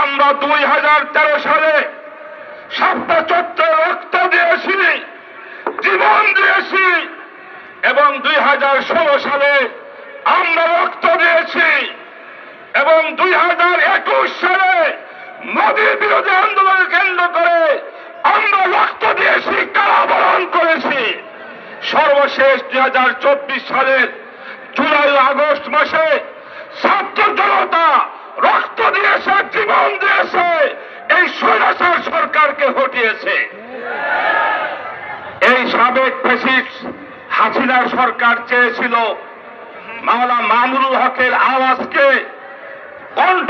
আমরা 2013 সালে সাতটা চত্বরে রক্ত দিয়েছি, জীবন দিয়েছি এবং 2016 সালে আমরা রক্ত দিয়েছি এবং 2021 সালে মোদীর বিরোধী আন্দোলন কেন্দ্র করে আমরা রক্ত দিয়েছি, কারাবরণ করেছি। সর্বশেষ 2024 সালের জুলাই আগস্ট মাসে ছাত্র জনতা রক্ত দিয়েছে, জীবন দিয়েছে, এই স্বৈরাচার সরকারকে হটিয়েছে। এই সাবেক ফ্যাসিস্ট হাসিনা সরকার চেয়েছিল মাওলানা মামুনুল হকের আওয়াজকে কণ্ঠ